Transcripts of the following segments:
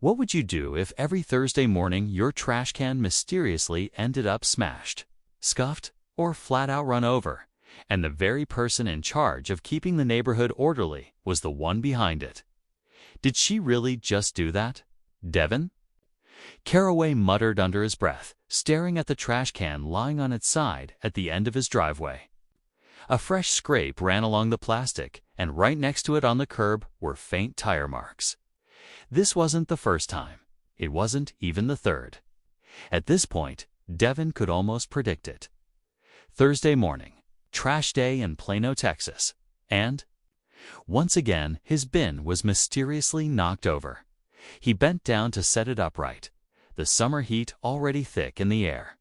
What would you do if every Thursday morning your trash can mysteriously ended up smashed, scuffed, or flat out run over, and the very person in charge of keeping the neighborhood orderly was the one behind it? Did she really just do that? Devin? Caraway muttered under his breath, staring at the trash can lying on its side at the end of his driveway. A fresh scrape ran along the plastic, and right next to it on the curb were faint tire marks. This wasn't the first time. It wasn't even the third. At this point, Devin could almost predict it. Thursday morning, trash day in Plano, Texas, and once again his bin was mysteriously knocked over. He bent down to set it upright, the summer heat already thick in the air.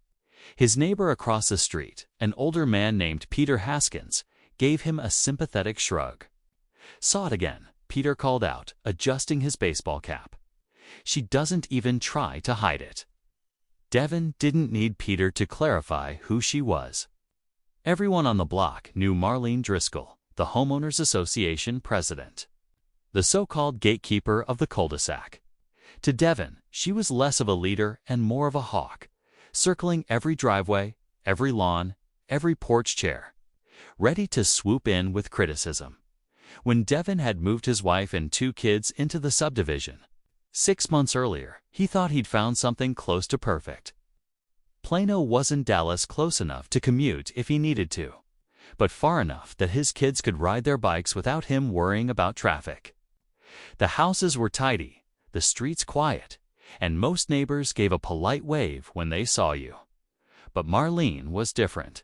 His neighbor across the street, an older man named Peter Haskins, gave him a sympathetic shrug. "Saw it again," Peter called out, adjusting his baseball cap. "She doesn't even try to hide it." Devin didn't need Peter to clarify who she was. Everyone on the block knew Marlene Driscoll, the Homeowners Association president, the so-called gatekeeper of the cul-de-sac. To Devin, she was less of a leader and more of a hawk, circling every driveway, every lawn, every porch chair, ready to swoop in with criticism. When Devin had moved his wife and 2 kids into the subdivision 6 months earlier, he thought he'd found something close to perfect. Plano wasn't Dallas close enough to commute if he needed to, but far enough that his kids could ride their bikes without him worrying about traffic. The houses were tidy, the streets quiet, and most neighbors gave a polite wave when they saw you. But Marlene was different.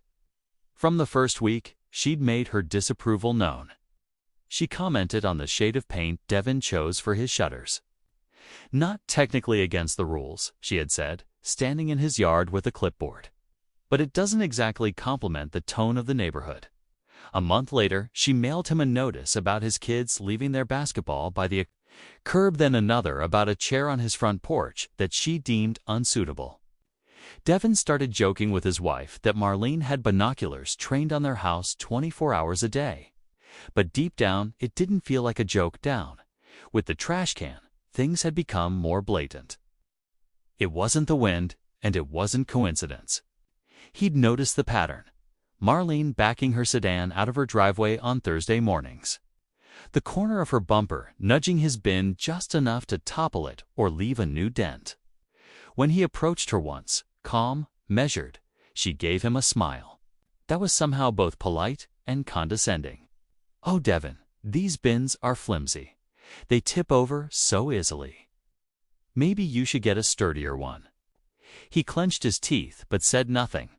From the first week, she'd made her disapproval known. She commented on the shade of paint Devin chose for his shutters. "Not technically against the rules," she had said, standing in his yard with a clipboard. "But it doesn't exactly complement the tone of the neighborhood." A month later, she mailed him a notice about his kids leaving their basketball by the curb, then another about a chair on his front porch that she deemed unsuitable. Devin started joking with his wife that Marlene had binoculars trained on their house 24 hours a day. But deep down, it didn't feel like a joke down. With the trash can, things had become more blatant. It wasn't the wind, and it wasn't coincidence. He'd noticed the pattern. Marlene backing her sedan out of her driveway on Thursday mornings, the corner of her bumper nudging his bin just enough to topple it or leave a new dent. When he approached her once, calm, measured, she gave him a smile that was somehow both polite and condescending. "Oh, Devin, these bins are flimsy. They tip over so easily. Maybe you should get a sturdier one." He clenched his teeth but said nothing.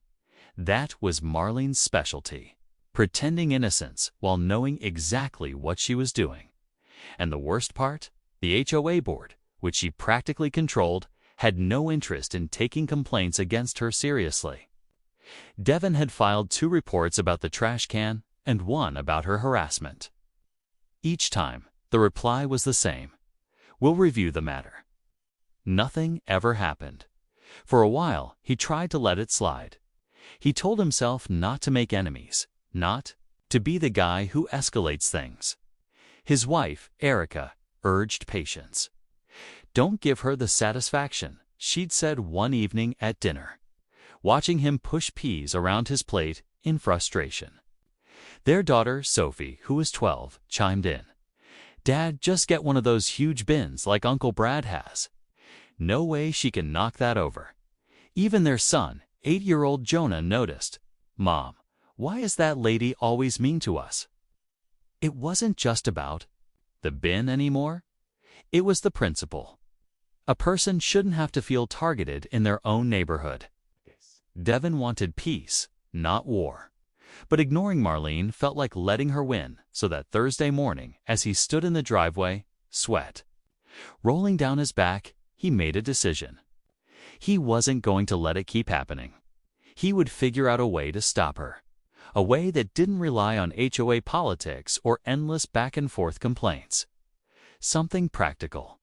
That was Marlene's specialty, pretending innocence while knowing exactly what she was doing. And the worst part? The HOA board, which she practically controlled, had no interest in taking complaints against her seriously. Devin had filed 2 reports about the trash can and 1 about her harassment. Each time, the reply was the same: "We'll review the matter." Nothing ever happened. For a while, he tried to let it slide. He told himself not to make enemies, not to be the guy who escalates things. His wife, Erica, urged patience. "Don't give her the satisfaction," she'd said one evening at dinner, watching him push peas around his plate in frustration. Their daughter, Sophie, who was 12, chimed in. "Dad, just get one of those huge bins like Uncle Brad has." No way she can knock that over. Even their son, 8-year-old Jonah, noticed. "Mom, why is that lady always mean to us?" It wasn't just about the bin anymore. It was the principle. A person shouldn't have to feel targeted in their own neighborhood. Devin wanted peace, not war. But ignoring Marlene felt like letting her win, so that Thursday morning, as he stood in the driveway, sweat rolling down his back, he made a decision. He wasn't going to let it keep happening. He would figure out a way to stop her. A way that didn't rely on HOA politics or endless back-and-forth complaints. Something practical.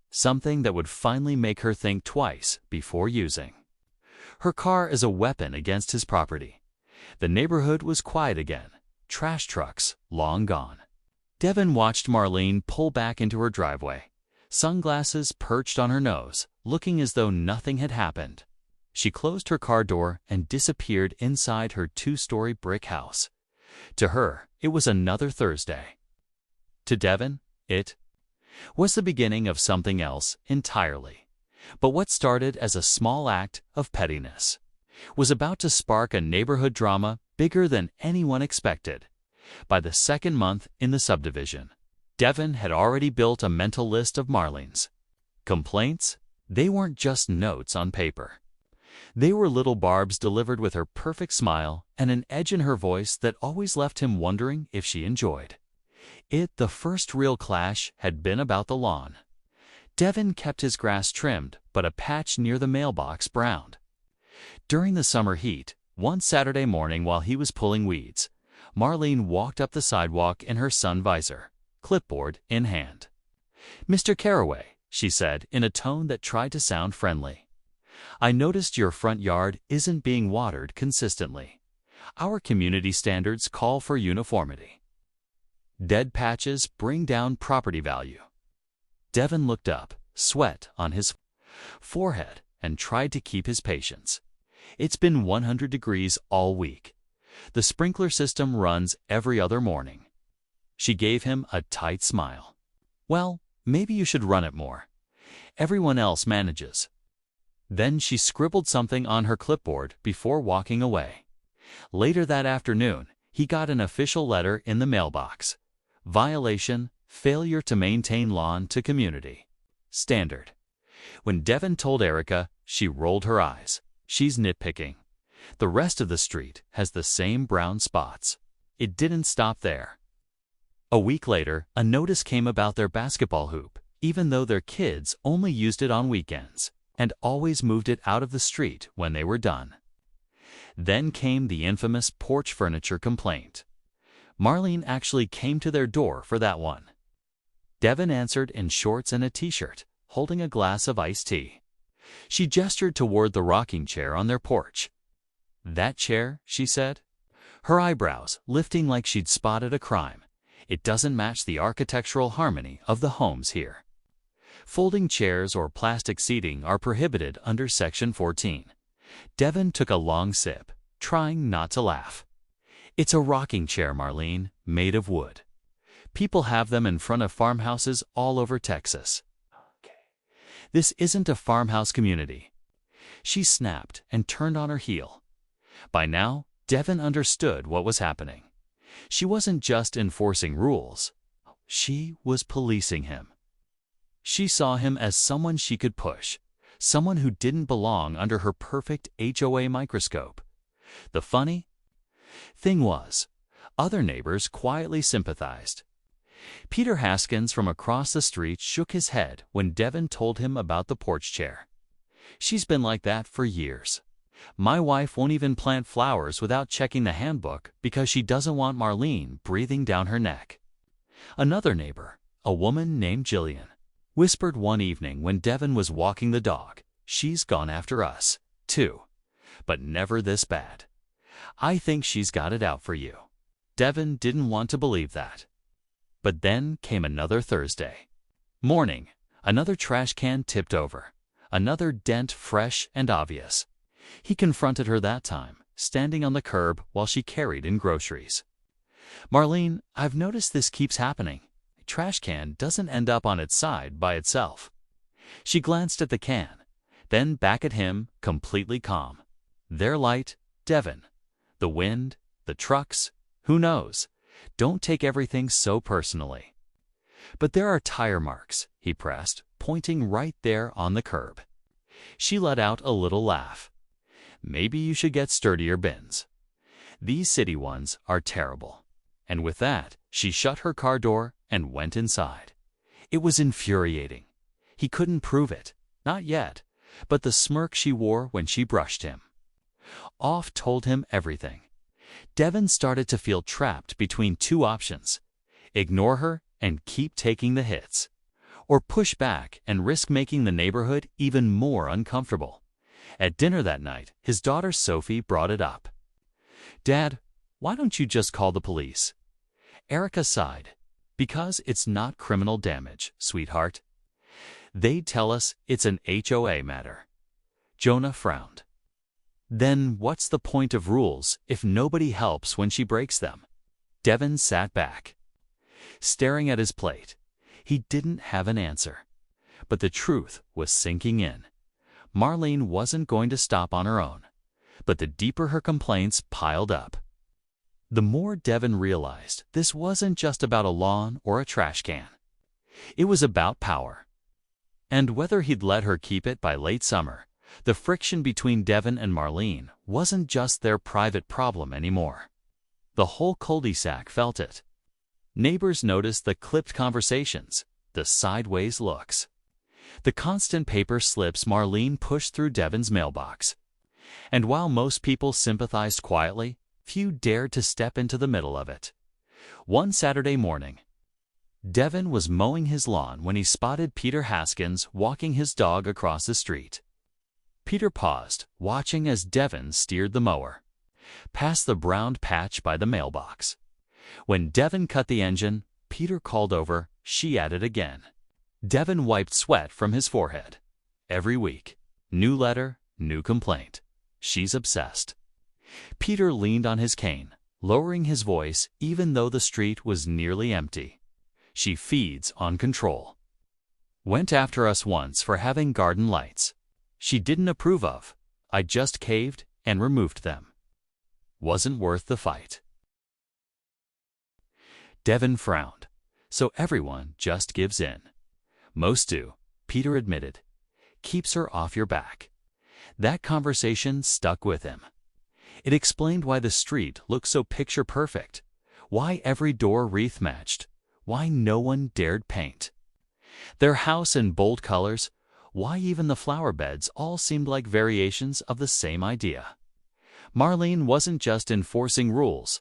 Something that would finally make her think twice before using her car as a weapon against his property. The neighborhood was quiet again. Trash trucks long gone. Devin watched Marlene pull back into her driveway, sunglasses perched on her nose, looking as though nothing had happened. She closed her car door and disappeared inside her two-story brick house. To her, it was another Thursday. To Devin, it was the beginning of something else entirely. But what started as a small act of pettiness was about to spark a neighborhood drama bigger than anyone expected. By the second month in the subdivision, Devin had already built a mental list of Marlene's complaints. They weren't just notes on paper. They were little barbs delivered with her perfect smile and an edge in her voice that always left him wondering if she enjoyed it. The first real clash had been about the lawn. Devin kept his grass trimmed, but a patch near the mailbox browned. During the summer heat, one Saturday morning while he was pulling weeds, Marlene walked up the sidewalk in her sun visor, clipboard in hand. "Mr. Caraway," she said in a tone that tried to sound friendly, "I noticed your front yard isn't being watered consistently. Our community standards call for uniformity. Dead patches bring down property value." Devin looked up, sweat on his forehead, and tried to keep his patience. It's been 100 degrees all week. The sprinkler system runs every other morning. She gave him a tight smile. "Well, maybe you should run it more. Everyone else manages." Then she scribbled something on her clipboard before walking away. Later that afternoon, he got an official letter in the mailbox. Violation, failure to maintain lawn to community standard. When Devin told Erica, she rolled her eyes. "She's nitpicking. The rest of the street has the same brown spots." It didn't stop there. A week later, a notice came about their basketball hoop, even though their kids only used it on weekends and always moved it out of the street when they were done. Then came the infamous porch furniture complaint. Marlene actually came to their door for that one. Devin answered in shorts and a t-shirt, holding a glass of iced tea. She gestured toward the rocking chair on their porch. "That chair," she said, her eyebrows lifting like she'd spotted a crime. "It doesn't match the architectural harmony of the homes here. Folding chairs or plastic seating are prohibited under Section 14. Devin took a long sip, trying not to laugh. "It's a rocking chair, Marlene, made of wood. People have them in front of farmhouses all over Texas. This isn't a farmhouse community." She snapped and turned on her heel. By now, Devin understood what was happening. She wasn't just enforcing rules. She was policing him. She saw him as someone she could push, someone who didn't belong under her perfect HOA microscope. The funny thing was, other neighbors quietly sympathized. Peter Haskins from across the street shook his head when Devin told him about the porch chair. "She's been like that for years. My wife won't even plant flowers without checking the handbook because she doesn't want Marlene breathing down her neck." Another neighbor, a woman named Jillian, whispered one evening when Devin was walking the dog, "She's gone after us, too. But never this bad. I think she's got it out for you." Devin didn't want to believe that. But then came another Thursday morning. Another trash can tipped over, another dent fresh and obvious. He confronted her that time, standing on the curb while she carried in groceries. "Marlene, I've noticed this keeps happening. A trash can doesn't end up on its side by itself." She glanced at the can, then back at him, completely calm. "Their light, Devin. The wind, the trucks, who knows? Don't take everything so personally." "But there are tire marks," he pressed, pointing right there on the curb. She let out a little laugh. "Maybe you should get sturdier bins. These city ones are terrible." And with that, she shut her car door and went inside. It was infuriating. He couldn't prove it, not yet, but the smirk she wore when she brushed him off told him everything. Devin started to feel trapped between two options: ignore her and keep taking the hits, or push back and risk making the neighborhood even more uncomfortable. At dinner that night, his daughter Sophie brought it up. "Dad, why don't you just call the police?" Erica sighed. "Because it's not criminal damage, sweetheart. They'd tell us it's an HOA matter. Jonah frowned. Then what's the point of rules if nobody helps when she breaks them? Devin sat back, staring at his plate. He didn't have an answer. But the truth was sinking in. Marlene wasn't going to stop on her own. But the deeper her complaints piled up, the more Devin realized this wasn't just about a lawn or a trash can. It was about power. And whether he'd let her keep it by late summer, the friction between Devin and Marlene wasn't just their private problem anymore. The whole cul-de-sac felt it. Neighbors noticed the clipped conversations, the sideways looks, the constant paper slips Marlene pushed through Devin's mailbox. And while most people sympathized quietly, few dared to step into the middle of it. One Saturday morning, Devin was mowing his lawn when he spotted Peter Haskins walking his dog across the street. Peter paused, watching as Devin steered the mower past the browned patch by the mailbox. When Devin cut the engine, Peter called over, "She at it again." Devin wiped sweat from his forehead. Every week, new letter, new complaint. She's obsessed. Peter leaned on his cane, lowering his voice even though the street was nearly empty. She feeds on control. Went after us once for having garden lights. She didn't approve of. I just caved and removed them. Wasn't worth the fight. Devin frowned. So everyone just gives in. Most do, Peter admitted. Keeps her off your back. That conversation stuck with him. It explained why the street looked so picture-perfect, why every door wreath matched, why no one dared paint their house in bold colors, why even the flower beds all seemed like variations of the same idea. Marlene wasn't just enforcing rules.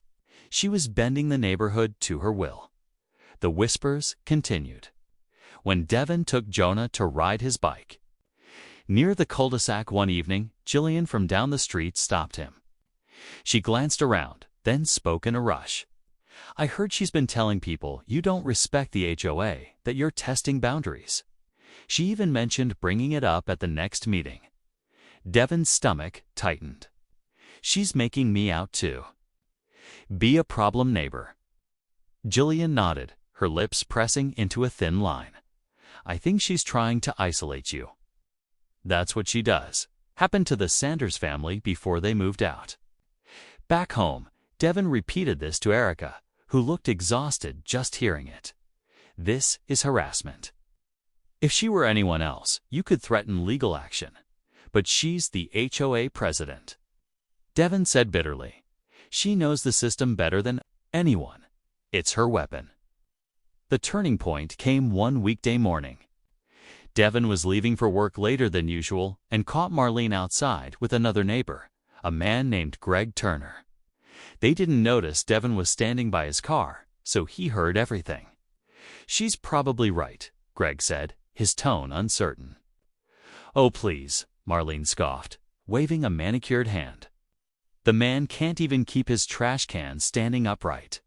She was bending the neighborhood to her will. The whispers continued. When Devin took Jonah to ride his bike near the cul-de-sac one evening, Jillian from down the street stopped him. She glanced around, then spoke in a rush. "I heard she's been telling people you don't respect the HOA, that you're testing boundaries." She even mentioned bringing it up at the next meeting. Devin's stomach tightened. "She's making me out too. Be a problem neighbor." Jillian nodded, her lips pressing into a thin line. "I think she's trying to isolate you." That's what she does. Happened to the Sanders family before they moved out. Back home, Devin repeated this to Erica, who looked exhausted just hearing it. This is harassment. If she were anyone else, you could threaten legal action. But she's the HOA president. Devin said bitterly. She knows the system better than anyone. It's her weapon. The turning point came one weekday morning. Devin was leaving for work later than usual and caught Marlene outside with another neighbor, a man named Greg Turner. They didn't notice Devin was standing by his car, so he heard everything. "She's probably right," Greg said, his tone uncertain. "Oh, please," Marlene scoffed, waving a manicured hand. "The man can't even keep his trash can standing upright.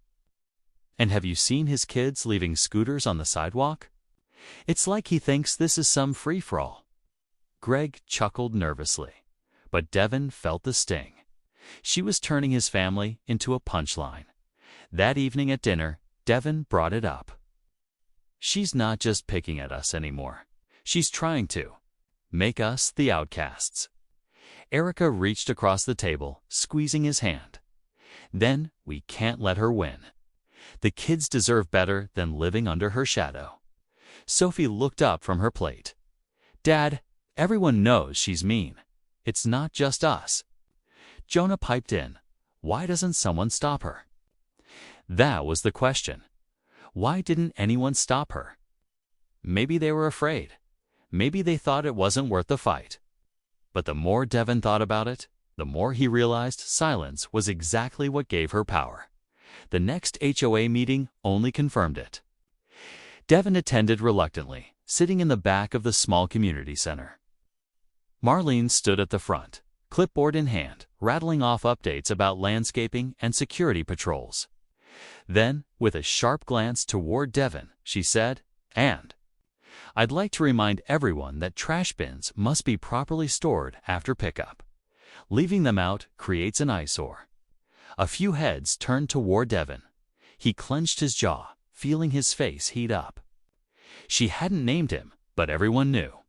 And have you seen his kids leaving scooters on the sidewalk? It's like he thinks this is some free-for-all." Greg chuckled nervously, but Devin felt the sting. She was turning his family into a punchline. That evening at dinner, Devin brought it up. "She's not just picking at us anymore. She's trying to make us the outcasts." Erica reached across the table, squeezing his hand. "Then we can't let her win. The kids deserve better than living under her shadow." Sophie looked up from her plate. "Dad, everyone knows she's mean. It's not just us." Jonah piped in. "Why doesn't someone stop her?" That was the question. Why didn't anyone stop her? Maybe they were afraid. Maybe they thought it wasn't worth the fight. But the more Devin thought about it, the more he realized silence was exactly what gave her power. The next HOA meeting only confirmed it. Devin attended reluctantly, sitting in the back of the small community center. Marlene stood at the front, clipboard in hand, rattling off updates about landscaping and security patrols. Then, with a sharp glance toward Devin, she said, "And I'd like to remind everyone that trash bins must be properly stored after pickup. Leaving them out creates an eyesore." A few heads turned toward Devin. He clenched his jaw, feeling his face heat up. She hadn't named him, but everyone knew.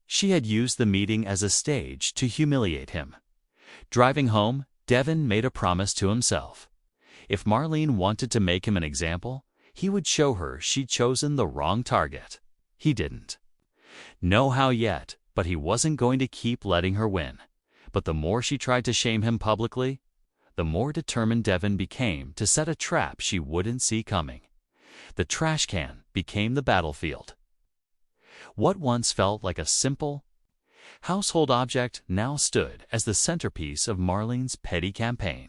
She had used the meeting as a stage to humiliate him. Driving home, Devin made a promise to himself. If Marlene wanted to make him an example, he would show her she'd chosen the wrong target. He didn't know how yet, but he wasn't going to keep letting her win. But the more she tried to shame him publicly, the more determined Devin became to set a trap she wouldn't see coming. The trash can became the battlefield. What once felt like a simple household object now stood as the centerpiece of Marlene's petty campaign.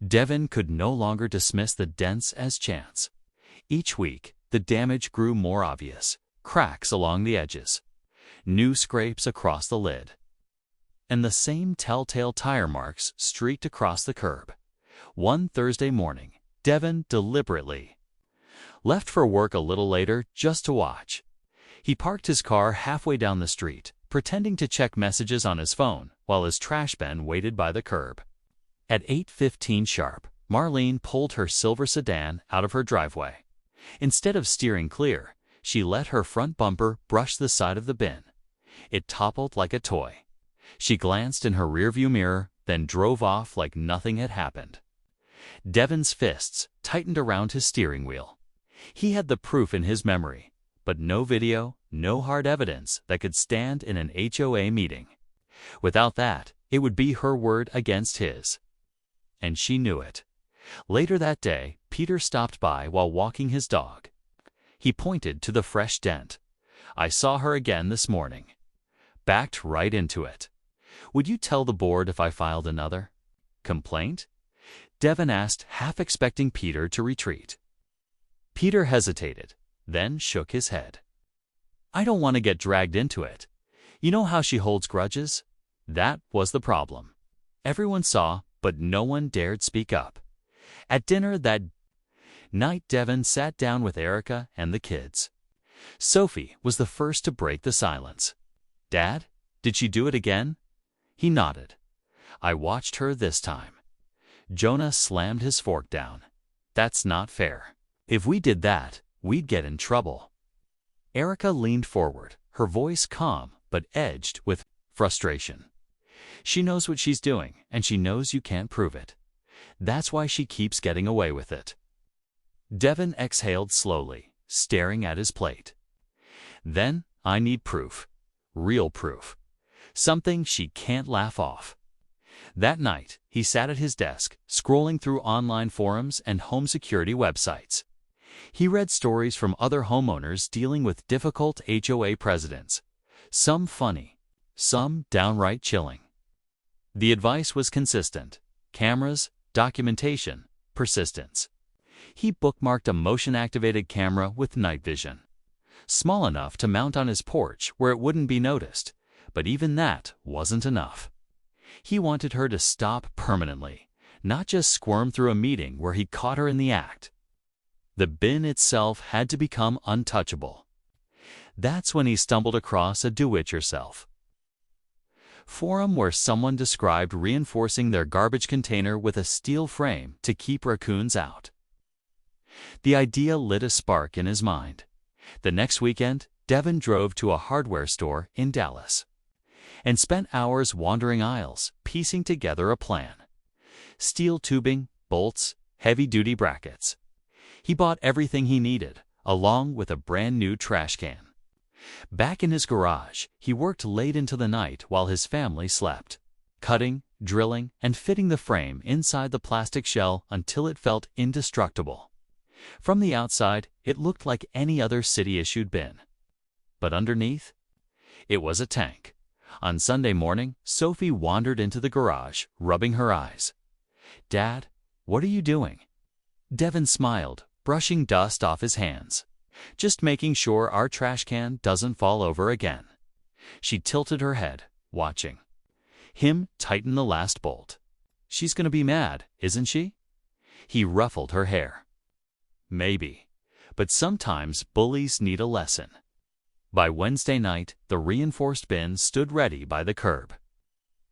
Devin could no longer dismiss the dents as chance. Each week, the damage grew more obvious: cracks along the edges, new scrapes across the lid, and the same telltale tire marks streaked across the curb. One Thursday morning, Devin deliberately left for work a little later just to watch. He parked his car halfway down the street, pretending to check messages on his phone while his trash bin waited by the curb. At 8:15 sharp, Marlene pulled her silver sedan out of her driveway. Instead of steering clear, she let her front bumper brush the side of the bin. It toppled like a toy. She glanced in her rearview mirror, then drove off like nothing had happened. Devin's fists tightened around his steering wheel. He had the proof in his memory, but no video, no hard evidence that could stand in an HOA meeting. Without that, it would be her word against his. And she knew it. Later that day, Peter stopped by while walking his dog. He pointed to the fresh dent. "I saw her again this morning. Backed right into it. Would you tell the board if I filed another complaint?" Devin asked, half expecting Peter to retreat. Peter hesitated, then shook his head. "I don't want to get dragged into it. You know how she holds grudges?" That was the problem. Everyone saw, but no one dared speak up. At dinner that night, Devin sat down with Erica and the kids. Sophie was the first to break the silence. "Dad, did she do it again?" He nodded. "I watched her this time." Jonah slammed his fork down. "That's not fair. If we did that, we'd get in trouble." Erica leaned forward, her voice calm but edged with frustration. "She knows what she's doing, and she knows you can't prove it. That's why she keeps getting away with it." Devin exhaled slowly, staring at his plate. "Then I need proof. Real proof. Something she can't laugh off." That night, he sat at his desk, scrolling through online forums and home security websites. He read stories from other homeowners dealing with difficult HOA presidents, some funny, some downright chilling. The advice was consistent: cameras, documentation, persistence. He bookmarked a motion-activated camera with night vision, small enough to mount on his porch where it wouldn't be noticed, but even that wasn't enough. He wanted her to stop permanently, not just squirm through a meeting where he caught her in the act. The bin itself had to become untouchable. That's when he stumbled across a do-it-yourself forum where someone described reinforcing their garbage container with a steel frame to keep raccoons out. The idea lit a spark in his mind. The next weekend, Devin drove to a hardware store in Dallas and spent hours wandering aisles, piecing together a plan. Steel tubing, bolts, heavy-duty brackets. He bought everything he needed, along with a brand-new trash can. Back in his garage, he worked late into the night while his family slept, cutting, drilling, and fitting the frame inside the plastic shell until it felt indestructible. From the outside, it looked like any other city-issued bin. But underneath, it was a tank. On Sunday morning, Sophie wandered into the garage, rubbing her eyes. "Dad, what are you doing?" Devin smiled, brushing dust off his hands. "Just making sure our trash can doesn't fall over again." She tilted her head, watching him tighten the last bolt. "She's gonna be mad, isn't she?" He ruffled her hair. "Maybe. But sometimes bullies need a lesson." By Wednesday night, the reinforced bin stood ready by the curb.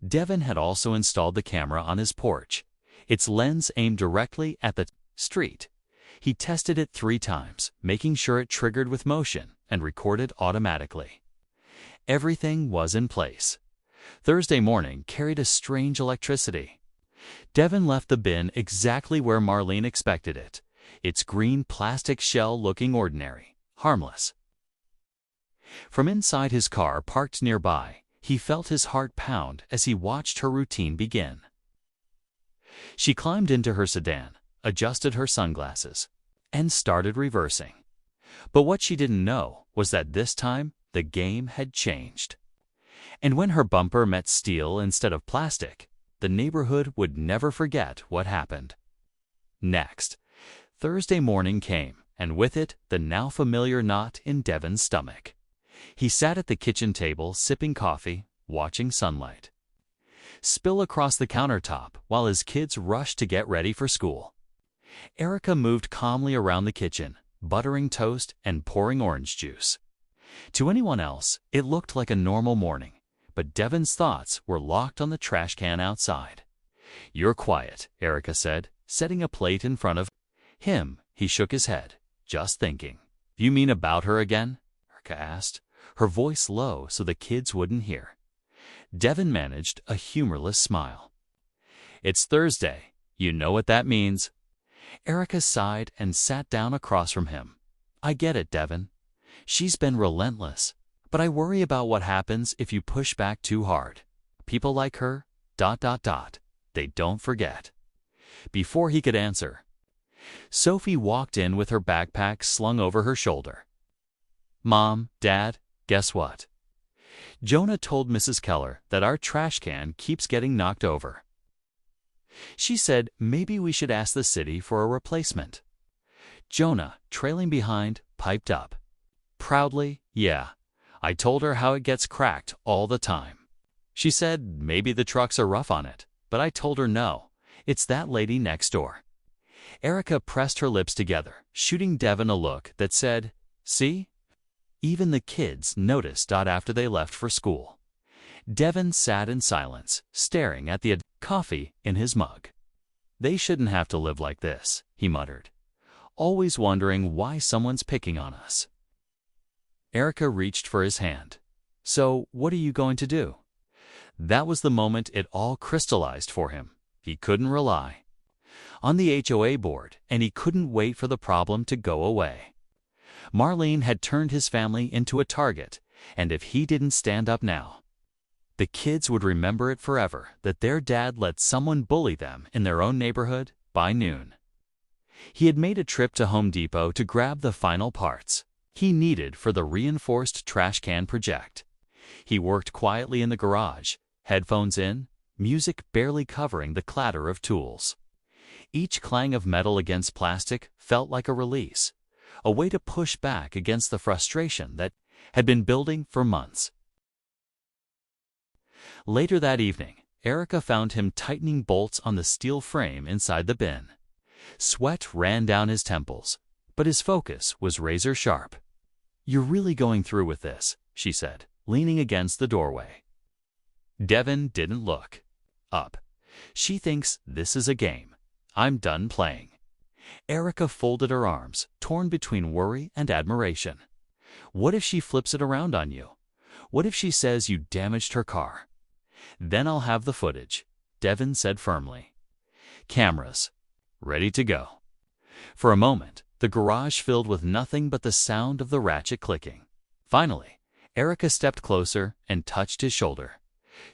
Devin had also installed the camera on his porch, its lens aimed directly at the street. He tested it 3 times, making sure it triggered with motion and recorded automatically. Everything was in place. Thursday morning carried a strange electricity. Devin left the bin exactly where Marlene expected it, its green plastic shell looking ordinary, harmless. From inside his car parked nearby, he felt his heart pound as he watched her routine begin. She climbed into her sedan, adjusted her sunglasses, and started reversing. But what she didn't know was that this time the game had changed. And when her bumper met steel instead of plastic, the neighborhood would never forget what happened. Next, Thursday morning came, and with it the now familiar knot in Devin's stomach. He sat at the kitchen table sipping coffee, watching sunlight spill across the countertop while his kids rushed to get ready for school. Erica moved calmly around the kitchen, buttering toast and pouring orange juice. To anyone else, it looked like a normal morning, but Devin's thoughts were locked on the trash can outside. "You're quiet," Erica said, setting a plate in front of him. He shook his head, just thinking. "You mean about her again?" Erica asked, her voice low so the kids wouldn't hear. Devin managed a humorless smile. "It's Thursday. You know what that means." Erica sighed and sat down across from him. "I get it, Devin. She's been relentless, but I worry about what happens if you push back too hard. People like her, ... they don't forget." Before he could answer, Sophie walked in with her backpack slung over her shoulder. "Mom, Dad, guess what? Jonah told Mrs. Keller that our trash can keeps getting knocked over. She said maybe we should ask the city for a replacement." Jonah, trailing behind, piped up. Proudly, "Yeah, I told her how it gets cracked all the time. She said maybe the trucks are rough on it, but I told her no, it's that lady next door." Erica pressed her lips together, shooting Devin a look that said, "See?" Even the kids noticed after they left for school. Devin sat in silence, staring at the coffee in his mug. "They shouldn't have to live like this," he muttered, "always wondering why someone's picking on us." Erica reached for his hand. "So, what are you going to do?" That was the moment it all crystallized for him. He couldn't rely on the HOA board, and he couldn't wait for the problem to go away. Marlene had turned his family into a target, and if he didn't stand up now, the kids would remember it forever that their dad let someone bully them in their own neighborhood by noon. He had made a trip to Home Depot to grab the final parts he needed for the reinforced trash can project. He worked quietly in the garage, headphones in, music barely covering the clatter of tools. Each clang of metal against plastic felt like a release, a way to push back against the frustration that had been building for months. Later that evening, Erica found him tightening bolts on the steel frame inside the bin. Sweat ran down his temples, but his focus was razor sharp. "You're really going through with this," she said, leaning against the doorway. Devin didn't look up. "She thinks this is a game. I'm done playing." Erica folded her arms, torn between worry and admiration. "What if she flips it around on you? What if she says you damaged her car?" "Then I'll have the footage," Devin said firmly. "Cameras. Ready to go." For a moment, the garage filled with nothing but the sound of the ratchet clicking. Finally, Erica stepped closer and touched his shoulder.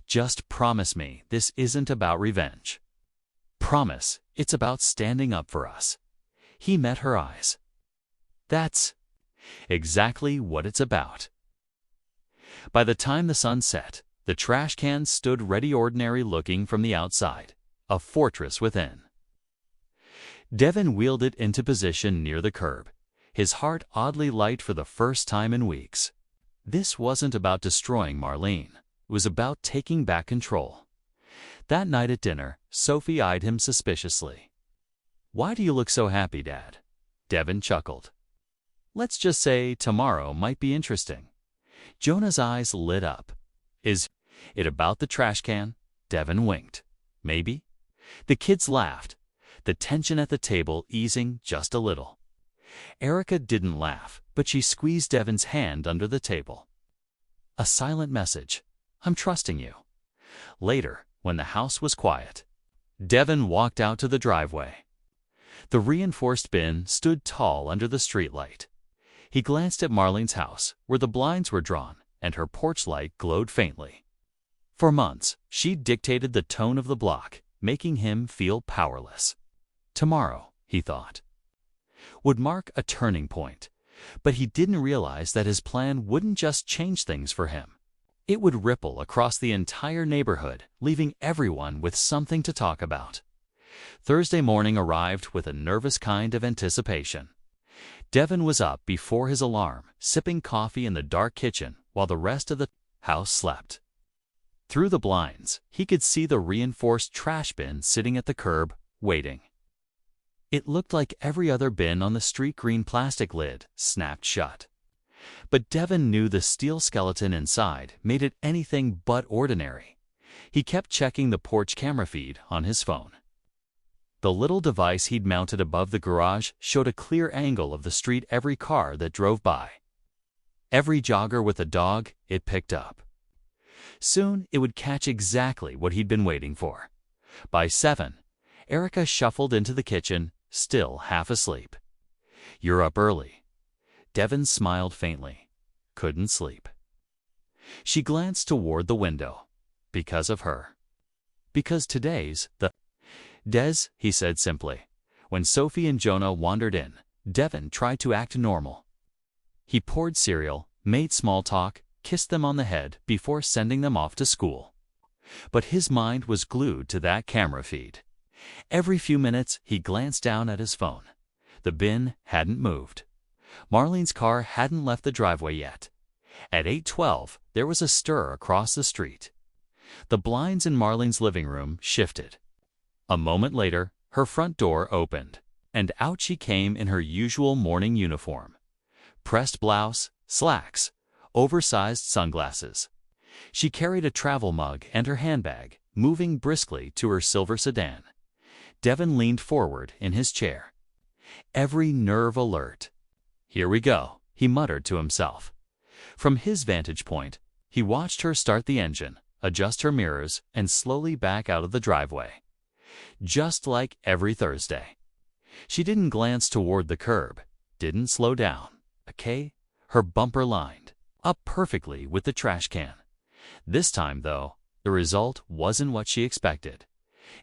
"Just promise me this isn't about revenge. Promise it's about standing up for us." He met her eyes. "That's exactly what it's about." By the time the sun set, the trash can stood ready, ordinary looking from the outside, a fortress within. Devin wheeled it into position near the curb, his heart oddly light for the first time in weeks. This wasn't about destroying Marlene. It was about taking back control. That night at dinner, Sophie eyed him suspiciously. "Why do you look so happy, Dad?" Devin chuckled. "Let's just say tomorrow might be interesting. Jonah's eyes lit up. Is it about the trash can? Devin winked. Maybe. The kids laughed, the tension at the table easing just a little. Erica didn't laugh, but she squeezed Devin's hand under the table. A silent message. I'm trusting you. Later, when the house was quiet, Devin walked out to the driveway. The reinforced bin stood tall under the streetlight. He glanced at Marlene's house, where the blinds were drawn and her porch light glowed faintly. For months, she'd dictated the tone of the block, making him feel powerless. Tomorrow, he thought, would mark a turning point, but he didn't realize that his plan wouldn't just change things for him. It would ripple across the entire neighborhood, leaving everyone with something to talk about. Thursday morning arrived with a nervous kind of anticipation. Devin was up before his alarm, sipping coffee in the dark kitchen while the rest of the house slept. Through the blinds, he could see the reinforced trash bin sitting at the curb, waiting. It looked like every other bin on the street. Green plastic lid snapped shut. But Devin knew the steel skeleton inside made it anything but ordinary. He kept checking the porch camera feed on his phone. The little device he'd mounted above the garage showed a clear angle of the street every car that drove by. Every jogger with a dog, it picked up. Soon, it would catch exactly what he'd been waiting for. By 7, Erica shuffled into the kitchen, still half asleep. You're up early. Devin smiled faintly. Couldn't sleep. She glanced toward the window. Because of her. Because today's the Des, he said simply. When Sophie and Jonah wandered in, Devin tried to act normal. He poured cereal, made small talk, kissed them on the head before sending them off to school. But his mind was glued to that camera feed. Every few minutes, he glanced down at his phone. The bin hadn't moved. Marlene's car hadn't left the driveway yet. At 8:12, there was a stir across the street. The blinds in Marlene's living room shifted. A moment later, her front door opened, and out she came in her usual morning uniform. Pressed blouse, slacks, oversized sunglasses. She carried a travel mug and her handbag, moving briskly to her silver sedan. Devin leaned forward in his chair. Every nerve alert. Here we go, he muttered to himself. From his vantage point, he watched her start the engine, adjust her mirrors, and slowly back out of the driveway. Just like every Thursday. She didn't glance toward the curb, didn't slow down. Okay, her bumper lined up perfectly with the trash can. This time, though, the result wasn't what she expected.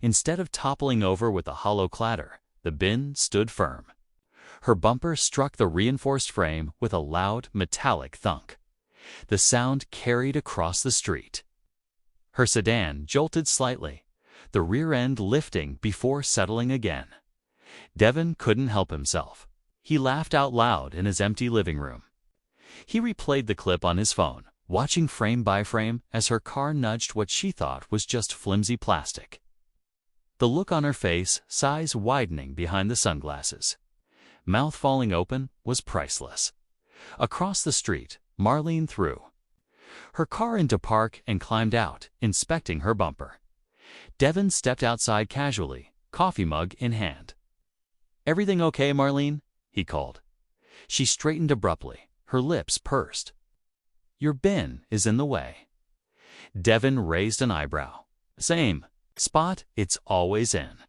Instead of toppling over with a hollow clatter, the bin stood firm. Her bumper struck the reinforced frame with a loud, metallic thunk. The sound carried across the street. Her sedan jolted slightly, the rear end lifting before settling again. Devin couldn't help himself. He laughed out loud in his empty living room. He replayed the clip on his phone, watching frame by frame as her car nudged what she thought was just flimsy plastic. The look on her face, size widening behind the sunglasses. Mouth falling open, was priceless. Across the street, Marlene threw her car into park and climbed out, inspecting her bumper. Devin stepped outside casually, coffee mug in hand. "Everything okay, Marlene?" he called. She straightened abruptly, her lips pursed. "Your bin is in the way." Devin raised an eyebrow. "Same spot it's always in."